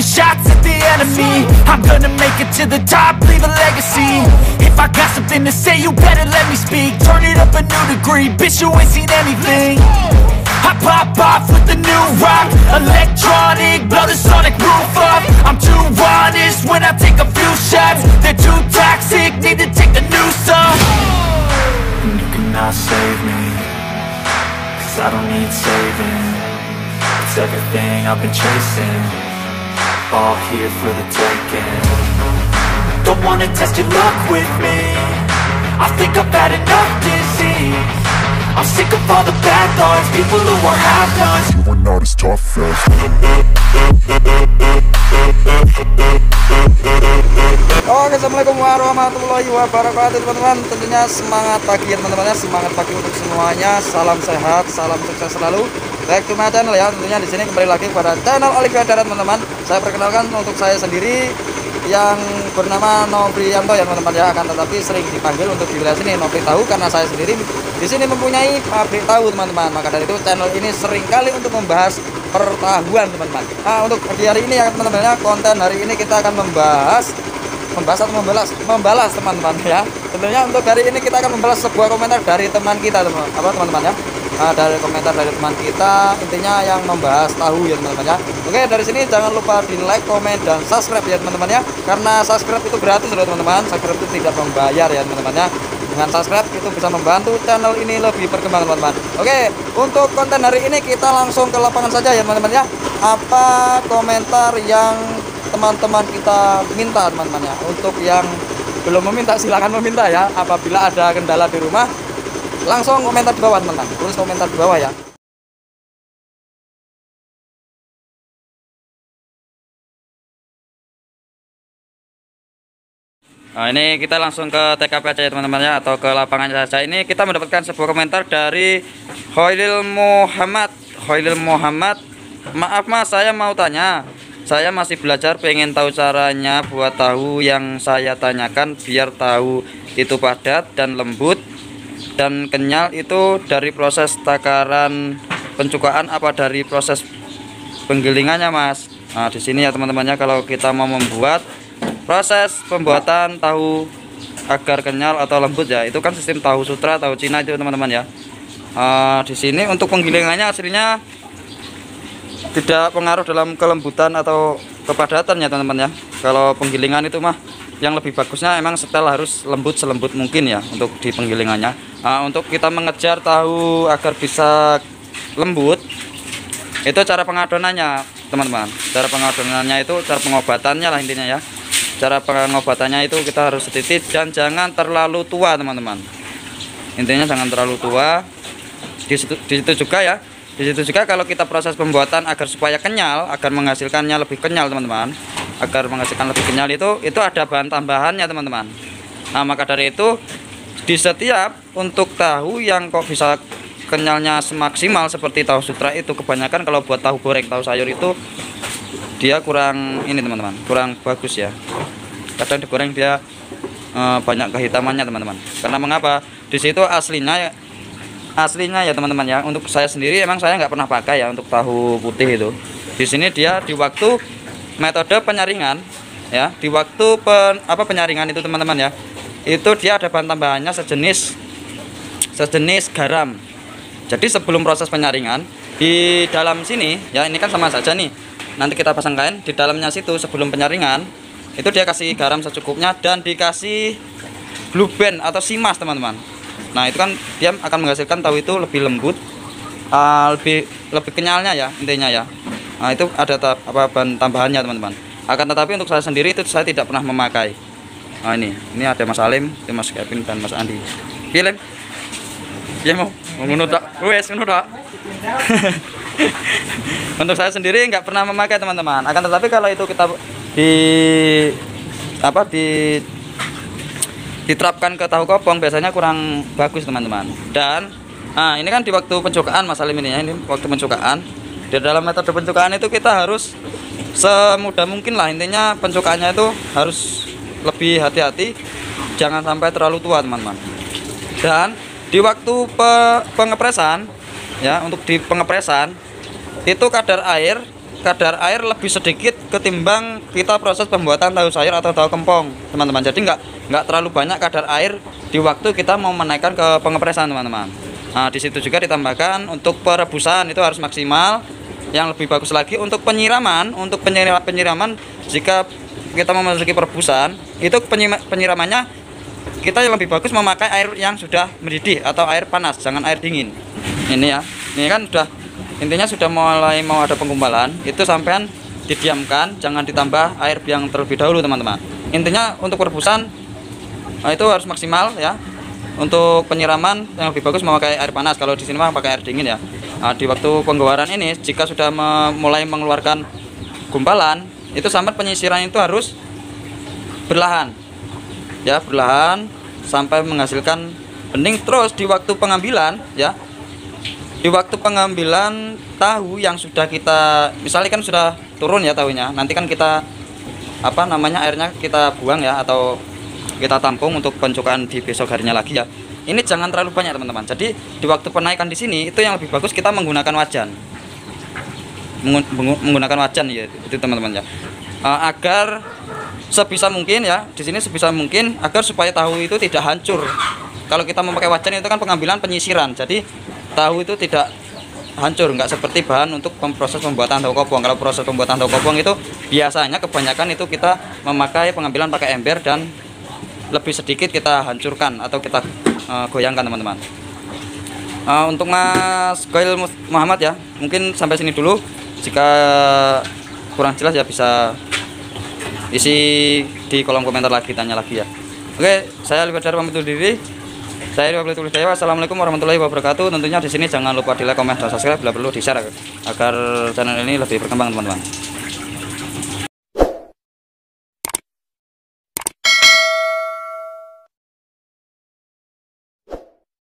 taking shots at the enemy. I'm gonna make it to the top, leave a legacy. If I got something to say, you better let me speak. Turn it up a new degree, bitch, you ain't seen anything. I pop off with the new rock, electronic, blow the sonic roof up. I'm too honest when I take a few shots. They're too toxic, need to take the noose off. And you cannot save me, 'cause I don't need saving. It's everything I've been chasing, all here for the taking. Don't wanna test your luck with me, I think I've had enough disease. I'm sick of all the bad thoughts, people who are half-nots. You are not as tough as Oke, assalamualaikum warahmatullahi wabarakatuh teman-teman. Tentunya semangat pagi ya teman-teman ya, semangat pagi untuk semuanya. Salam sehat, salam sukses selalu. Back to my channel ya, tentunya di sini kembali lagi pada channel Olivia Darat teman-teman. Saya perkenalkan untuk saya sendiri yang bernama Nobrianto ya teman-teman ya, akan tetapi sering dipanggil untuk di wilayah sini Nobri Tahu karena saya sendiri di sini mempunyai pabrik tahu teman-teman. Maka dari itu channel ini sering kali untuk membahas pertahuan teman-teman. Nah, untuk di hari ini ya teman-teman ya, konten hari ini kita akan membalas teman-teman ya. Tentunya untuk hari ini kita akan membalas sebuah komentar dari teman kita teman-teman ya. Dari komentar dari teman kita, intinya yang membahas tahu ya teman-teman ya. Oke, dari sini jangan lupa di like, komen, dan subscribe ya teman-teman ya, karena subscribe itu gratis loh teman-teman. Subscribe itu tidak membayar ya teman-teman ya. Dengan subscribe itu bisa membantu channel ini lebih berkembang teman-teman. Oke, untuk konten hari ini kita langsung ke lapangan saja ya teman-teman ya. Apa komentar yang teman-teman kita minta teman-teman ya. Untuk yang belum meminta silakan meminta ya. Apabila ada kendala di rumah langsung komentar di bawah teman-teman, tulis komentar di bawah ya. Nah, ini kita langsung ke TKP aja ya teman-teman ya, atau ke lapangan saja. Ini kita mendapatkan sebuah komentar dari Khairil Muhammad. Maaf mas, saya mau tanya, saya masih belajar, pengen tahu caranya buat tahu yang saya tanyakan biar tahu itu padat dan lembut dan kenyal itu dari proses takaran pencukaan apa dari proses penggilingannya mas. Nah di sini ya teman-teman ya, kalau kita mau membuat proses pembuatan tahu agar kenyal atau lembut ya, itu kan sistem tahu sutra, tahu Cina itu teman-teman ya. Di sini untuk penggilingannya hasilnya tidak pengaruh dalam kelembutan atau kepadatan ya teman-teman ya. Kalau penggilingan itu mah yang lebih bagusnya emang setel harus lembut selembut mungkin ya untuk di penggilingannya. Untuk kita mengejar tahu agar bisa lembut, itu cara pengadonannya teman-teman. Cara pengadonannya itu cara pengobatannya lah intinya ya. Cara pengobatannya itu kita harus setitik dan jangan terlalu tua teman-teman. Intinya jangan terlalu tua. Di situ juga ya. Di situ juga kalau kita proses pembuatan agar supaya kenyal, agar menghasilkannya lebih kenyal teman-teman. Agar menghasilkan lebih kenyal itu ada bahan tambahannya teman-teman. Nah maka dari itu di setiap untuk tahu yang kok bisa kenyalnya semaksimal seperti tahu sutra itu, kebanyakan kalau buat tahu goreng, tahu sayur itu dia kurang ini teman-teman, kurang bagus ya. Kadang digoreng dia banyak kehitamannya teman-teman. Karena mengapa? Di situ aslinya ya teman-teman ya. Untuk saya sendiri emang saya nggak pernah pakai ya untuk tahu putih itu. Di sini dia di waktu metode penyaringan ya, di waktu penyaringan itu teman-teman ya, itu dia ada bahan tambahannya sejenis garam. Jadi sebelum proses penyaringan di dalam sini ya, ini kan sama saja nih, nanti kita pasang kain di dalamnya situ sebelum penyaringan itu dia kasih garam secukupnya dan dikasih blue band atau simas teman-teman. Nah itu kan dia akan menghasilkan tahu itu lebih lembut, lebih kenyalnya ya intinya ya. Nah itu ada bahan tambahannya teman-teman. Akan tetapi untuk saya sendiri itu saya tidak pernah memakai. Nah ini ada Mas Alim, Mas Kevin, dan Mas Andi. Pilih ya mau ngono tak? Wes ngono tak? Untuk saya sendiri nggak pernah memakai teman-teman. Akan tetapi kalau itu kita diterapkan ke tahu kopong biasanya kurang bagus teman-teman. Dan ini kan di waktu pencukaan Mas Alim ini ya, ini waktu pencukaan. Di dalam metode pencukaan itu kita harus semudah mungkin lah, intinya pencukaannya itu harus lebih hati-hati, jangan sampai terlalu tua teman-teman. Dan di waktu pengepresan ya, untuk di pengepresan itu kadar air kadar air lebih sedikit ketimbang kita proses pembuatan tahu sayur atau tahu kempong, teman-teman. Jadi nggak terlalu banyak kadar air di waktu kita mau menaikkan ke pengepresan, teman-teman. Nah, di situ juga ditambahkan untuk perebusan itu harus maksimal. Yang lebih bagus lagi untuk penyiraman, jika kita memasuki perebusan, itu penyiramannya kita yang lebih bagus memakai air yang sudah mendidih atau air panas, jangan air dingin. Ini ya, ini kan sudah intinya sudah mulai mau ada penggumpalan, itu sampean didiamkan, jangan ditambah air yang terlebih dahulu, teman-teman. Intinya untuk perebusan itu harus maksimal ya. Untuk penyiraman yang lebih bagus memakai air panas, kalau di sini mah pakai air dingin ya. Nah, di waktu penggowaran ini jika sudah mulai mengeluarkan gumpalan, itu sampai penyisiran itu harus berlahan ya, berlahan sampai menghasilkan bening. Terus di waktu pengambilan ya, di waktu pengambilan tahu yang sudah kita, misalnya kan sudah turun ya tahunya, nanti kan kita airnya kita buang ya, atau kita tampung untuk pencukaan di besok harinya lagi ya. Ini jangan terlalu banyak, teman-teman. Jadi di waktu penaikan di sini itu yang lebih bagus kita menggunakan wajan, menggunakan wajan ya, itu teman-teman ya. Agar sebisa mungkin ya, di sini sebisa mungkin agar supaya tahu itu tidak hancur. Kalau kita memakai wajan itu kan pengambilan penyisiran, jadi tahu itu tidak hancur, nggak seperti bahan untuk proses pembuatan tahu kopong. Kalau proses pembuatan tahu kopong itu biasanya kebanyakan itu kita memakai pengambilan pakai ember dan lebih sedikit kita hancurkan atau kita goyangkan, teman-teman. Untuk Mas Goil Muhammad ya, mungkin sampai sini dulu. Jika kurang jelas ya bisa isi di kolom komentar lagi, tanya lagi ya. Oke, saya Libet dari pamit undur diri. Saya Libet tulis saya. Wassalamualaikum warahmatullahi wabarakatuh. Tentunya di sini jangan lupa di like, komen, dan subscribe, bila perlu di share agar channel ini lebih berkembang, teman-teman.